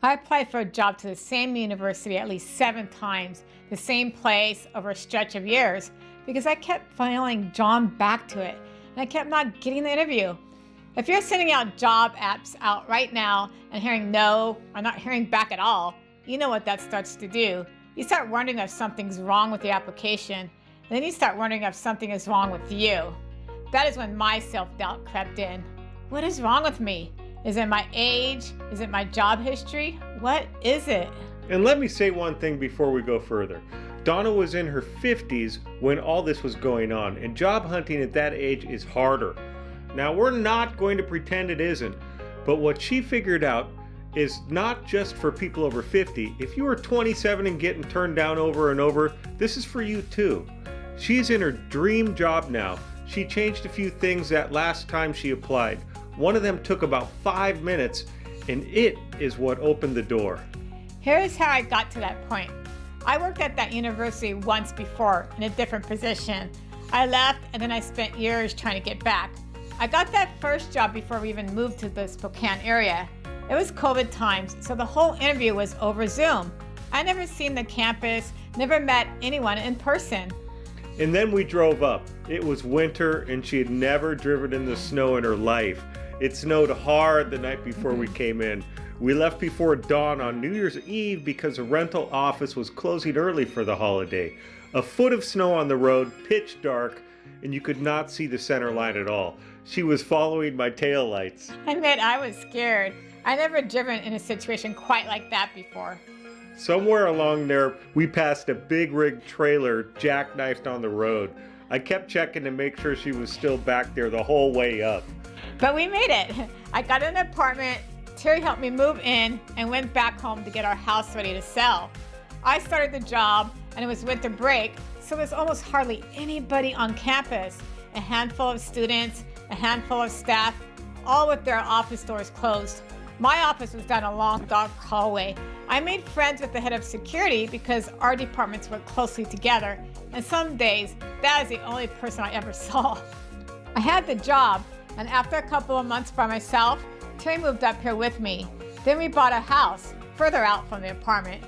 I applied for a job to the same university at least 7 times, the same place over a stretch of years, because I kept failing John back to it, and I kept not getting the interview. If you're sending out job apps out right now and hearing no or not hearing back at all, you know what that starts to do. You start wondering if something's wrong with the application, and then you start wondering if something is wrong with you. That is when my self-doubt crept in. What is wrong with me? Is it my age? Is it my job history? What is it? And let me say one thing before we go further. Donna was in her 50s when all this was going on, and job hunting at that age is harder. Now, we're not going to pretend it isn't, but what she figured out is not just for people over 50. If you are 27 and getting turned down over and over, this is for you too. She's in her dream job now. She changed a few things that last time she applied. One of them took about 5 minutes, and it is what opened the door. Here's how I got to that point. I worked at that university once before in a different position. I left and then I spent years trying to get back. I got that first job before we even moved to the Spokane area. It was COVID times, so the whole interview was over Zoom. I never seen the campus, never met anyone in person. And then we drove up. It was winter and she had never driven in the snow in her life. It snowed hard the night before we came in. We left before dawn on New Year's Eve because a rental office was closing early for the holiday. A foot of snow on the road, pitch dark, and you could not see the center line at all. She was following my taillights. I admit I was scared. I never driven in a situation quite like that before. Somewhere along there, we passed a big rig trailer jackknifed on the road. I kept checking to make sure she was still back there the whole way up. But we made it. I got an apartment, Terry helped me move in, and went back home to get our house ready to sell. I started the job, and it was winter break, so there's almost hardly anybody on campus. A handful of students, a handful of staff, all with their office doors closed. My office was down a long, dark hallway. I made friends with the head of security because our departments work closely together, and some days, that is the only person I ever saw. I had the job, and after a couple of months by myself, Terry moved up here with me. Then we bought a house further out from the apartment.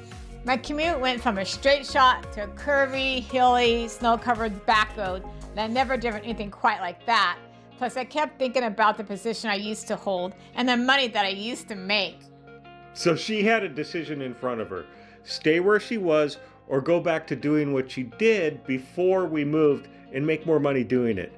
My commute went from a straight shot to a curvy, hilly, snow-covered back road, and I'd never driven anything quite like that. Plus, I kept thinking about the position I used to hold and the money that I used to make. So she had a decision in front of her. Stay where she was or go back to doing what she did before we moved and make more money doing it.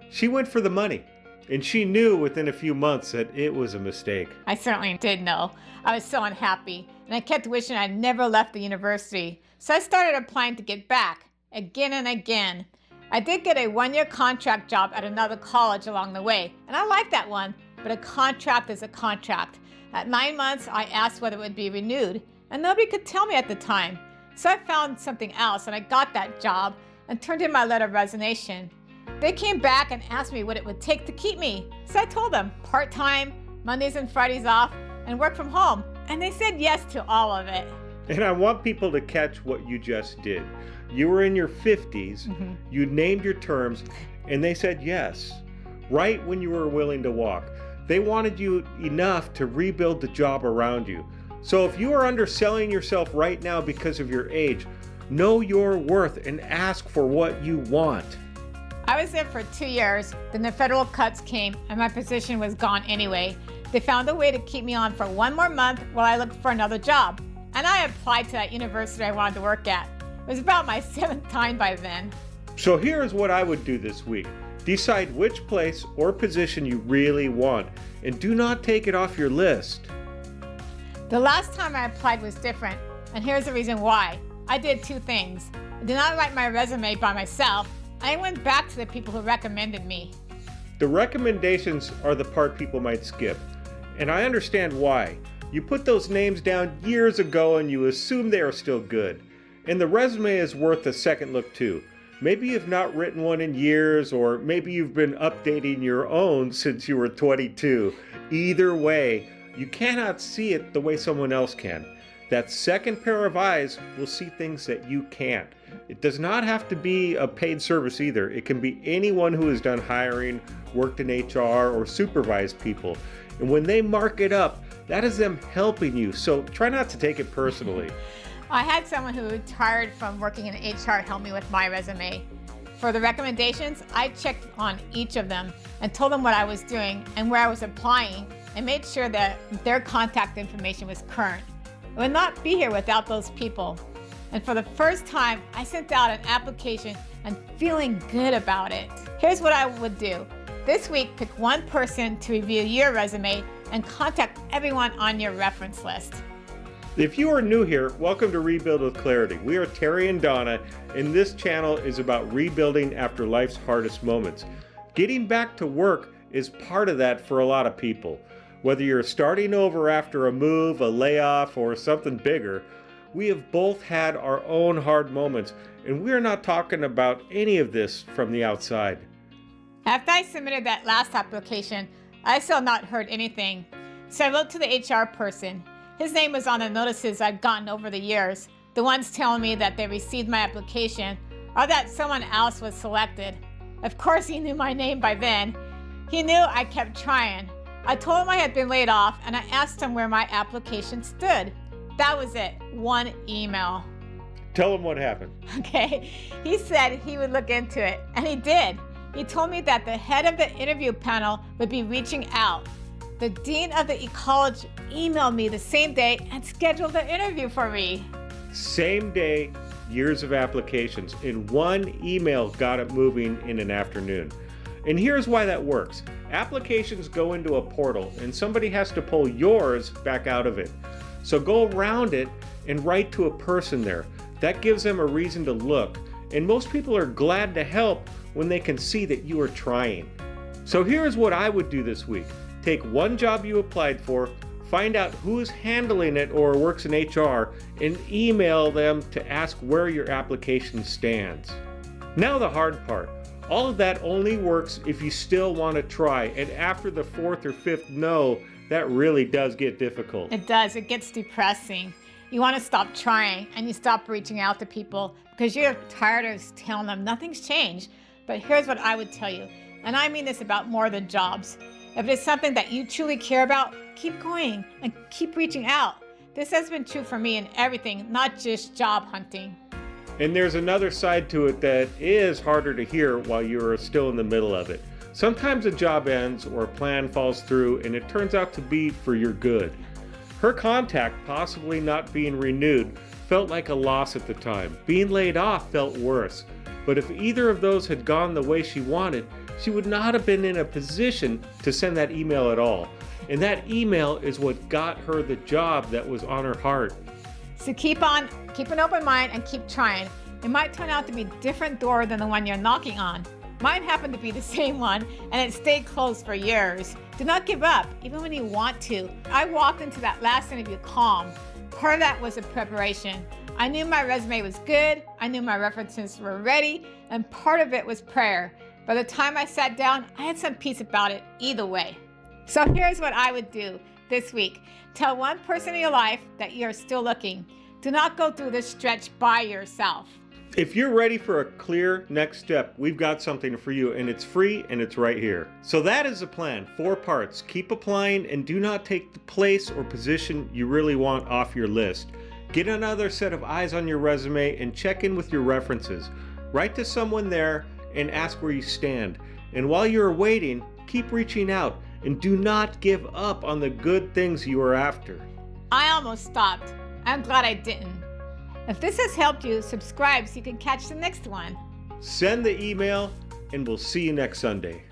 She went for the money, and she knew within a few months that it was a mistake. I certainly did know. I was so unhappy, and I kept wishing I'd never left the university. So I started applying to get back, again and again. I did get a 1-year contract job at another college along the way, and I liked that one, but a contract is a contract. At 9 months, I asked whether it would be renewed, and nobody could tell me at the time. So I found something else, and I got that job and turned in my letter of resignation. They came back and asked me what it would take to keep me. So I told them part-time, Mondays and Fridays off, and work from home. And they said yes to all of it. And I want people to catch what you just did. You were in your 50s, you named your terms, and they said yes, right when you were willing to walk. They wanted you enough to rebuild the job around you. So if you are underselling yourself right now because of your age, know your worth and ask for what you want. I was there for 2 years, then the federal cuts came and my position was gone anyway. They found a way to keep me on for 1 more month while I looked for another job. And I applied to that university I wanted to work at. It was about my 7th time by then. So here's what I would do this week. Decide which place or position you really want, and do not take it off your list. The last time I applied was different, and here's the reason why. I did 2 things. I did not write my resume by myself. I went back to the people who recommended me. The recommendations are the part people might skip, and I understand why. You put those names down years ago and you assume they are still good. And the resume is worth a second look too. Maybe you've not written one in years, or maybe you've been updating your own since you were 22. Either way, you cannot see it the way someone else can. That second pair of eyes will see things that you can't. It does not have to be a paid service either. It can be anyone who has done hiring, worked in HR, or supervised people. And when they mark it up, that is them helping you, so try not to take it personally. I had someone who retired from working in HR help me with my resume. For the recommendations, I checked on each of them and told them what I was doing and where I was applying and made sure that their contact information was current. I would not be here without those people. And for the first time, I sent out an application and feeling good about it. Here's what I would do. This week, pick one person to review your resume and contact everyone on your reference list. If you are new here, welcome to Rebuild with Clarity. We are Terry and Donna, and this channel is about rebuilding after life's hardest moments. Getting back to work is part of that for a lot of people. Whether you're starting over after a move, a layoff, or something bigger, we have both had our own hard moments, and we are not talking about any of this from the outside. After I submitted that last application, I still not heard anything. So I wrote to the HR person. His name was on the notices I'd gotten over the years, the ones telling me that they received my application or that someone else was selected. Of course, he knew my name by then. He knew I kept trying. I told him I had been laid off and I asked him where my application stood. That was it, one email. Tell him what happened. Okay, he said he would look into it, and he did. He told me that the head of the interview panel would be reaching out. The dean of the college emailed me the same day and scheduled the interview for me. Same day, years of applications. In one email got it moving in an afternoon. And here's why that works. Applications go into a portal and somebody has to pull yours back out of it. So go around it and write to a person there. That gives them a reason to look. And most people are glad to help when they can see that you are trying. So here's what I would do this week. Take one job you applied for, find out who's handling it or works in HR, and email them to ask where your application stands. Now the hard part. All of that only works if you still want to try, and after the fourth or fifth no, that really does get difficult. It does. It gets depressing. You want to stop trying and you stop reaching out to people because you're tired of telling them nothing's changed. But here's what I would tell you, and I mean this about more than jobs. If it's something that you truly care about, keep going and keep reaching out. This has been true for me in everything, not just job hunting. And there's another side to it that is harder to hear while you're still in the middle of it. Sometimes a job ends or a plan falls through and it turns out to be for your good. Her contact possibly not being renewed felt like a loss at the time. Being laid off felt worse. But if either of those had gone the way she wanted, she would not have been in a position to send that email at all. And that email is what got her the job that was on her heart. So keep an open mind and keep trying. It might turn out to be a different door than the one you're knocking on. Mine happened to be the same one, and it stayed closed for years. Do not give up, even when you want to. I walked into that last interview calm. Part of that was a preparation. I knew my resume was good, I knew my references were ready, and part of it was prayer. By the time I sat down, I had some peace about it either way. So here's what I would do this week. Tell one person in your life that you're still looking. Do not go through this stretch by yourself. If you're ready for a clear next step, we've got something for you, and it's free and it's right here. So that is the plan, 4 parts. Keep applying and do not take the place or position you really want off your list. Get another set of eyes on your resume and check in with your references. Write to someone there and ask where you stand. And while you're waiting, keep reaching out and do not give up on the good things you are after. I almost stopped. I'm glad I didn't. If this has helped you, subscribe so you can catch the next one. Send the email and we'll see you next Sunday.